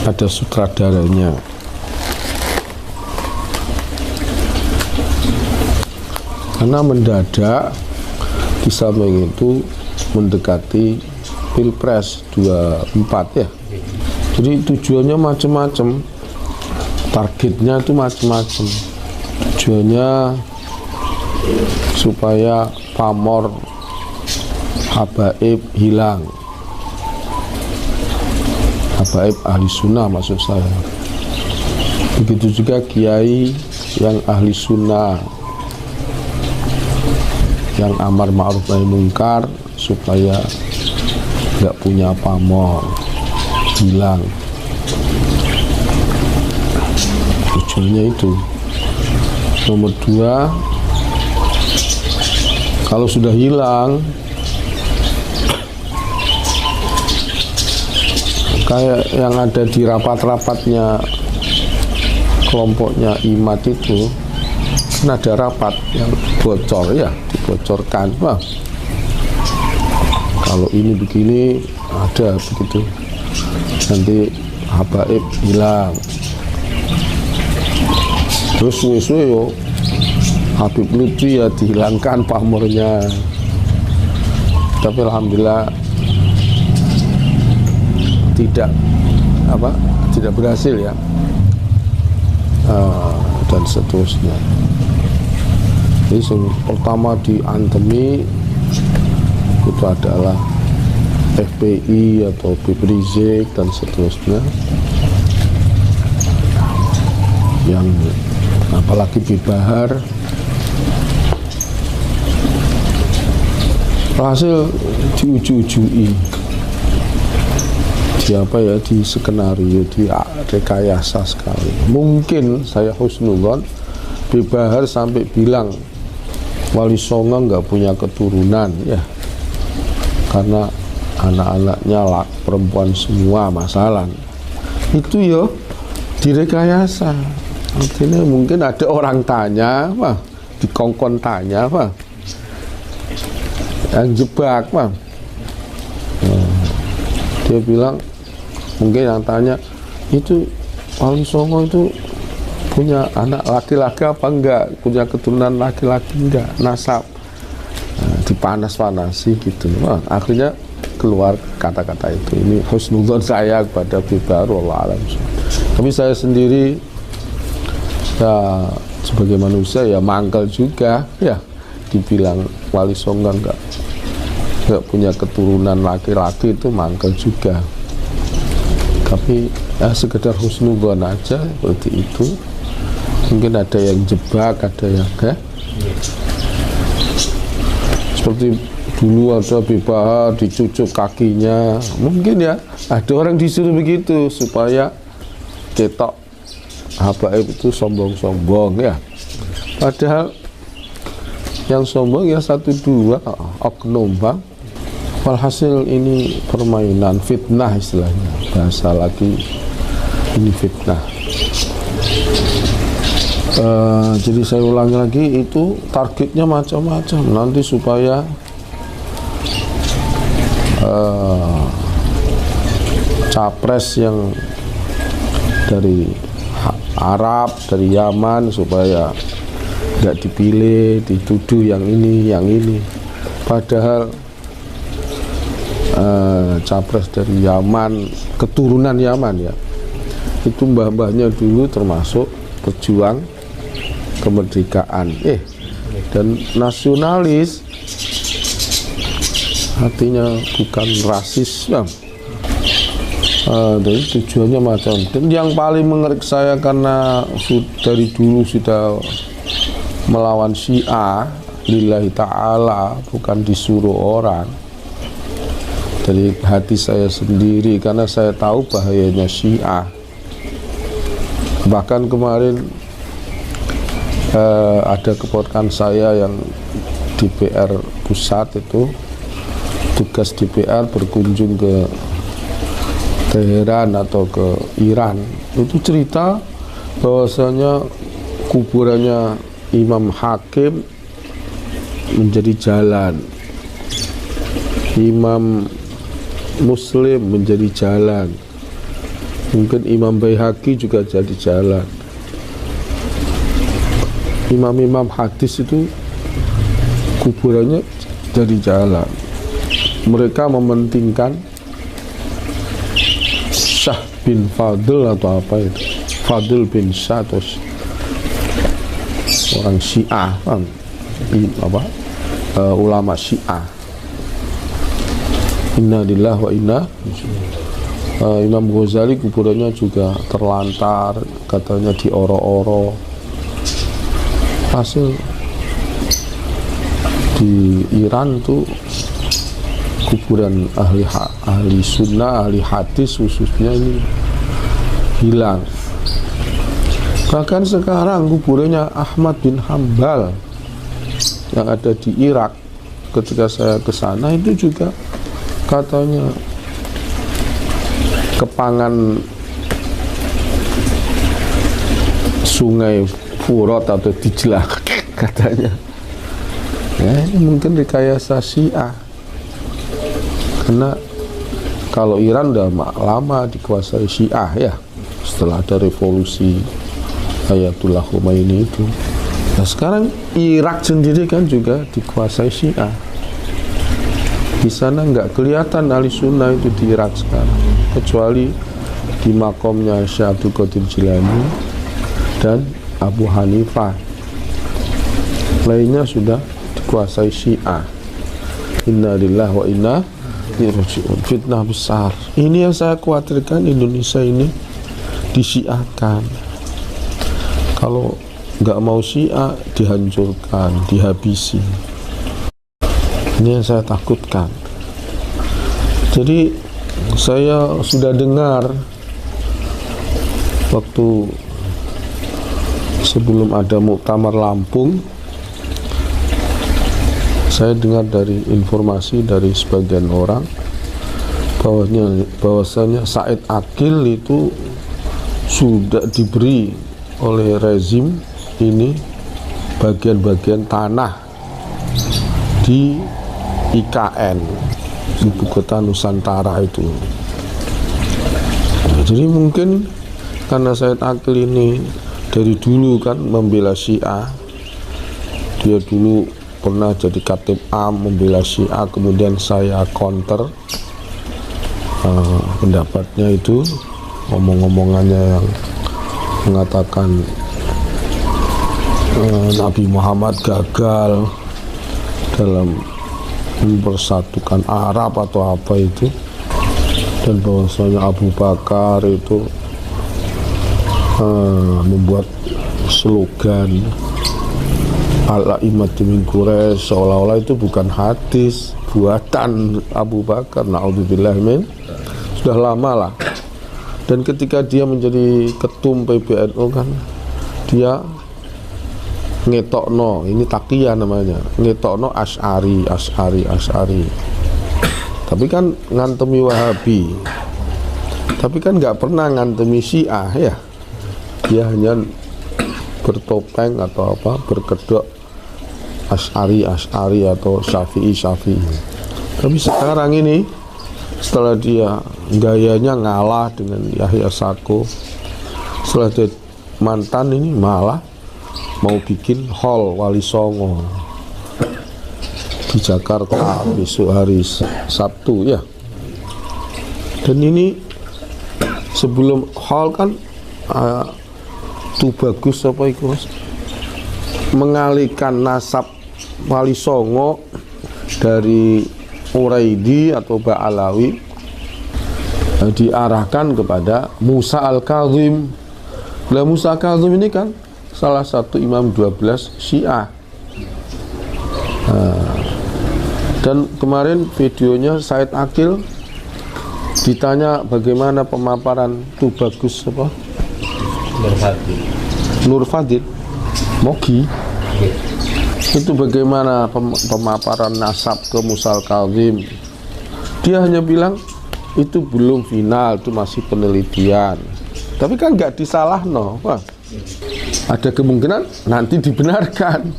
ada sutradaranya. Karena mendadak di samping itu mendekati Pilpres 24 ya. Jadi tujuannya macam-macam, targetnya itu macam-macam. Tujuannya supaya pamor habaib hilang, habaib ahli sunnah maksud saya. Begitu juga kiai yang ahli sunnah, yang amar ma'ruf nahi mungkar, supaya nggak punya pamor, hilang. Tujuannya itu. Nomor 2, kalau sudah hilang, kayak yang ada di rapat-rapatnya kelompoknya IMAT itu, kan ada rapat yang bocor ya, dibocorkan, wah kalau ini begini, ada begitu, nanti habaib hilang. Terus suwe-suwe yo Habib Lutfi ya dihilangkan pamornya. Tapi alhamdulillah tidak berhasil ya, dan seterusnya. Jadi yang pertama diantemi itu adalah FPI atau Habib Rizik dan seterusnya, yang apalagi Bibahar berhasil diuju-ujui di skenario, di rekayasa sekali. Mungkin saya husnuzon Bibahar sampai bilang Wali Songo nggak punya keturunan ya, karena anak-anaknya perempuan semua, masalah itu ya direkayasa. Artinya mungkin ada orang tanya, wah, dikongkon tanya, wah, yang jebak, wah. Dia bilang, mungkin yang tanya, itu Wali Songo itu punya anak laki-laki apa enggak, punya keturunan laki-laki enggak, nasab. Dipanas-panasi gitu. Wah, akhirnya keluar kata-kata itu. Ini husnuzon saya kepada Bibahar, wallahu a'lam. Tapi saya sendiri ya sebagai manusia ya mangkel juga ya, dibilang Wali Songo enggak punya keturunan laki-laki, itu mangkel juga. Tapi ya sekedar husnuzon aja seperti itu. Mungkin ada yang jebak, ada yang enggak. Seperti dulu ada Bibahar dicucuk kakinya, mungkin ya ada orang disuruh begitu supaya ketok habaib itu sombong-sombong ya. Padahal yang sombong ya 1-2 oknum, bang. Walhasil ini permainan, fitnah istilahnya, bahasa lagi ini fitnah. Jadi saya ulangi lagi, itu targetnya macam-macam nanti supaya capres yang dari Arab, dari Yaman, supaya nggak dipilih, dituduh yang ini. Padahal capres dari Yaman, keturunan Yaman ya, itu mbah-mbahnya dulu termasuk pejuang kemerdekaan, dan nasionalis, artinya bukan rasis, bang. Jadi tujuannya macam. Dan yang paling mengerikan saya karena dari dulu sudah melawan Syiah lillahi ta'ala, bukan disuruh orang, dari hati saya sendiri, karena saya tahu bahayanya Syiah. Bahkan kemarin ada keponakan saya yang DPR pusat itu, tugas DPR berkunjung ke Teheran atau ke Iran, itu cerita bahwasanya kuburannya Imam Hakim menjadi jalan, Imam Muslim menjadi jalan, Mungkin Imam Baihaqi juga jadi jalan. Imam-imam hadis itu kuburannya jadi jalan. Mereka mementingkan Syah bin Fadl atau apa itu, Fadl bin Syah, atau orang Syiah kan, ulama Syiah. Inna lillahi wa inna. Imam Ghazali kuburannya juga terlantar, katanya dioro-oro. Hasil di Iran tuh kuburan ahli sunnah, ahli hadis khususnya ini hilang. Bahkan sekarang kuburannya Ahmad bin Hambal yang ada di Irak, ketika saya ke sana itu juga katanya kepangan sungai Furat atau Dijlah katanya. Ya, ini mungkin rekayasa Syiah. Karena kalau Iran udah lama dikuasai Syiah ya, setelah ada revolusi Ayatullah Khomeini itu. Nah sekarang Irak sendiri kan juga dikuasai Syiah. Di sana nggak kelihatan ahli sunnah itu di Irak sekarang, kecuali di makomnya Syekh Abdul Qadir Jilani dan Abu Hanifah. Lainnya sudah dikuasai Syiah. Inna lillahi wa inna ilaihi raji'un. Fitnah besar. Ini yang saya khawatirkan, Indonesia ini disyiahkan. Kalau nggak mau Syiah, dihancurkan, dihabisi. Ini yang saya takutkan. Jadi saya sudah dengar waktu sebelum ada Muktamar Lampung, saya dengar dari informasi dari sebagian orang bahwasanya Said Akil itu sudah diberi oleh rezim ini bagian-bagian tanah di IKN, ibu kota Nusantara itu. Jadi mungkin karena Said Akil ini dari dulu kan membela Syiah, dia dulu pernah jadi Khatib Am membela Syiah, kemudian saya counter pendapatnya itu, ngomong-ngomongannya yang mengatakan Nabi Muhammad gagal dalam mempersatukan Arab atau apa itu, dan bahwasanya Abu Bakar itu membuat slogan Al-A'immatu min Quraisy, seolah-olah itu bukan hadis buatan Abu Bakar. Na'udzubillah min, sudah lama lah. Dan ketika dia menjadi ketum PBNU kan, dia ngetokno, ini Taqiyah namanya, ngetokno Asy'ari. Tapi kan ngantemi Wahabi, tapi kan nggak pernah ngantemi Syiah ya. Dia hanya bertopeng atau apa, berkedok Asy'ari atau Syafi'i. Tapi sekarang ini setelah dia gayanya ngalah dengan Yahya Sako, setelah dia mantan ini malah mau bikin hall Wali Songo di Jakarta besok hari Sabtu ya. Dan ini sebelum hall kan Tubagus apa itu Mas, mengalihkan nasab Wali Songo dari Uraidi atau Ba'alawi, diarahkan kepada Musa Al-Kazim. Nah, Musa Al-Kazim ini kan salah satu imam 12 Syiah. Dan kemarin videonya Said Akil ditanya bagaimana pemaparan Tubagus apa? Nur Fadil Mogi, itu bagaimana pemaparan nasab ke Musa Al-Kazim. Dia hanya bilang itu belum final, itu masih penelitian. Tapi kan nggak disalahno. Wah, ada kemungkinan nanti dibenarkan.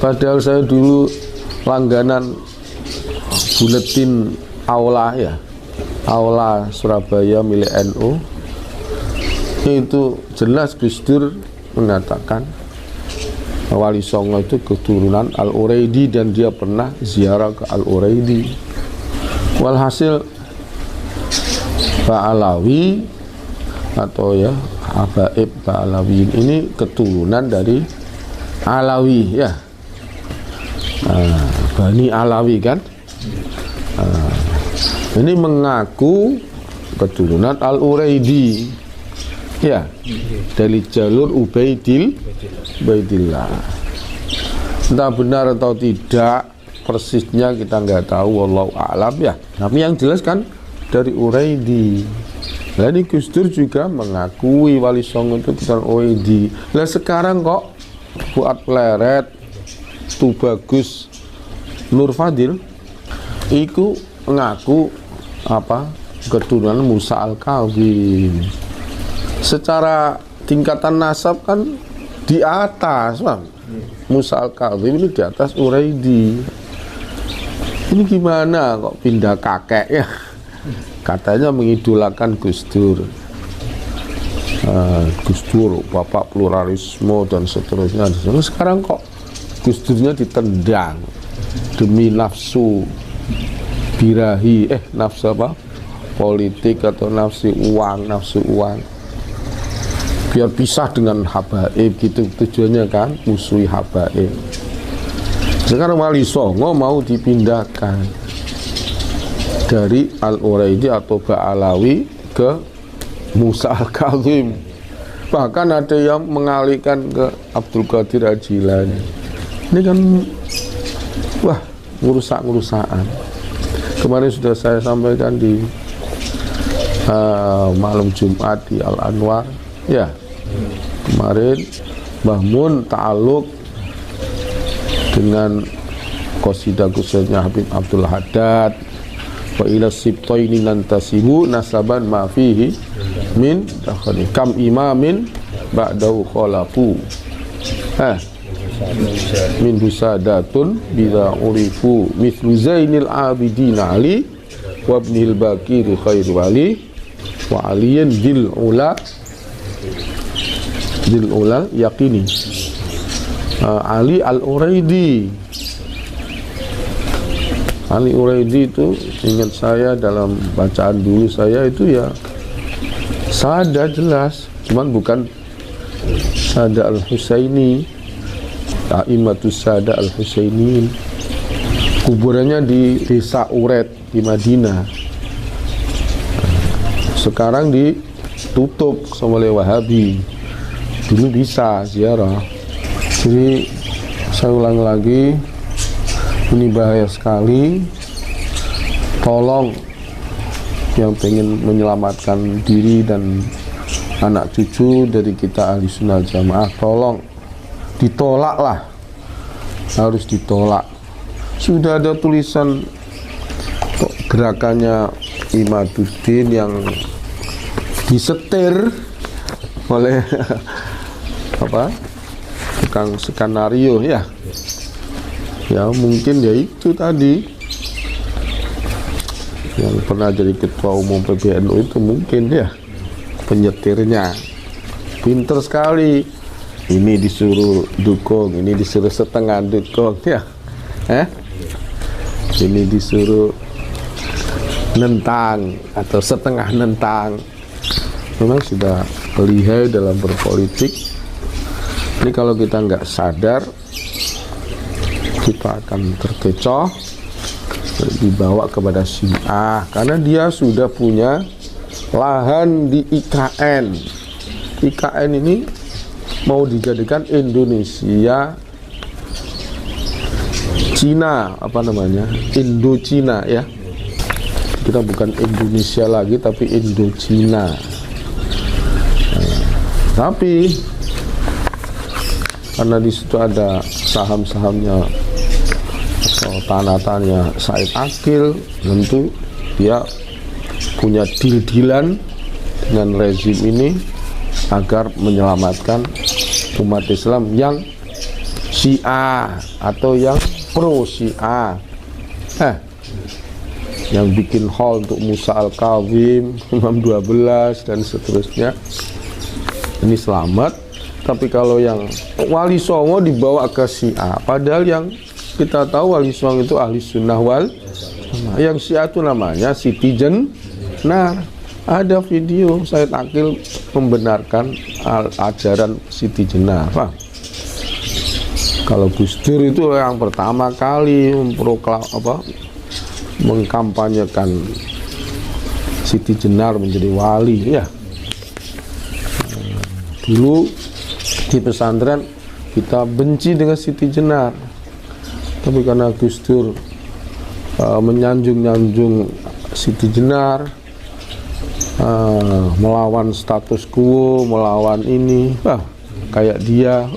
Padahal saya dulu langganan buletin aula ya, Aula Surabaya milik NU, itu jelas Gus Dur mengatakan Wali Songo itu keturunan Al-Uraidi dan dia pernah ziarah ke Al-Uraidi. Walhasil Ba'alawi atau ya Habaib Ba'alawiyin ini keturunan dari Alawi ya, Bani Alawi kan. Ini mengaku keturunan Al-Uraidi ya, dari jalur Ubaidillah. Entah benar atau tidak persisnya kita nggak tahu, wallahu a'lam ya. Tapi yang jelas kan dari Uraidi. Nah ini Gus Dur juga mengakui Wali Songo itu keturunan Uraidi. Nah sekarang kok Fuad Pleret, Tubagus, Nur Fadil itu mengaku apa keturunan Musa Al-Kazim. Secara tingkatan nasab kan di atas, Bang. Musa Al-Kazim ini di atas Uraidi. Ini gimana kok pindah kakek ya? Katanya mengidolakan Gus Dur. Gus Dur, bapak pluralisme dan seterusnya. Sekarang kok Gus Durnya ditendang demi nafsu birahi, nafsu apa? Politik atau nafsu uang, biar pisah dengan habaib gitu tujuannya kan, musuhi habaib. Sekarang Wali Songo mau dipindahkan dari Al-Uraidi atau Ba'alawi ke Musa Al-Kazim. Bahkan ada yang mengalihkan ke Abdul Qadir Al-Jilani. Ini kan wah, ngurusak-ngurusakan. Kemarin sudah saya sampaikan di malam Jumat di Al-Anwar ya. Kemarin Mbah Mun ta'aluk dengan qasidah Ghazalnya Habib Abdul Haddad, wa ila sibtaini nantasibu nasaban ma fihi min dakhali kam imamin ba'dahu khalafu min husadatun bila urifu mithlu Zainil Abidin Ali wa ibnil Bakir khair wali wa aliyin dil ula yakini. Ali Al-Uraidi. Ali Uraidi itu ingat saya dalam bacaan dulu saya itu ya Sada jelas, cuman bukan Sada Al-Husaini, Aimatus Sada Al-Husainin. Kuburannya di desa Uret di Madinah. Sekarang ditutup sama oleh Wahabi. Dulu bisa ziarah. Jadi saya ulang lagi, ini bahaya sekali. Tolong yang pengen menyelamatkan diri dan anak cucu dari kita Ahli Sunnah Jamaah, tolong ditolak lah, harus ditolak. Sudah ada tulisan gerakannya Imaduddin yang disetir oleh apa tukang skenario ya mungkin ya itu tadi yang pernah jadi ketua umum PBNU itu mungkin ya penyetirnya pinter sekali, ini disuruh dukung, ini disuruh setengah dukung ya ini disuruh nentang atau setengah nentang. Memang sudah lihai dalam berpolitik. Ini kalau kita nggak sadar, kita akan terkecoh, dibawa kepada Syiah karena dia sudah punya lahan di IKN. IKN ini mau dijadikan Indonesia Cina, apa namanya, Indo-Cina ya. Kita bukan Indonesia lagi tapi Indo-Cina. Tapi karena di situ ada saham-sahamnya atau tanah-tanahnya Said Akil, tentu dia punya deal-dealan dengan rezim ini agar menyelamatkan umat Islam yang Syiah atau yang pro Syiah. yang bikin hall untuk Musa Al-Kawim, Imam 12 dan seterusnya, ini selamat. Tapi kalau yang Wali Songo dibawa ke Syiah, padahal yang kita tahu Wali Songo itu ahli sunnah wal, yang Syiah itu namanya Siti Jenar. Ada video Said Akil membenarkan ajaran Siti Jenar. Kalau Gus Dur itu yang pertama kali mengkampanyekan Siti Jenar menjadi wali ya. Dulu di pesantren kita benci dengan Siti Jenar, tapi karena Gus Dur menyanjung Siti Jenar, melawan status quo, melawan ini, kayak dia,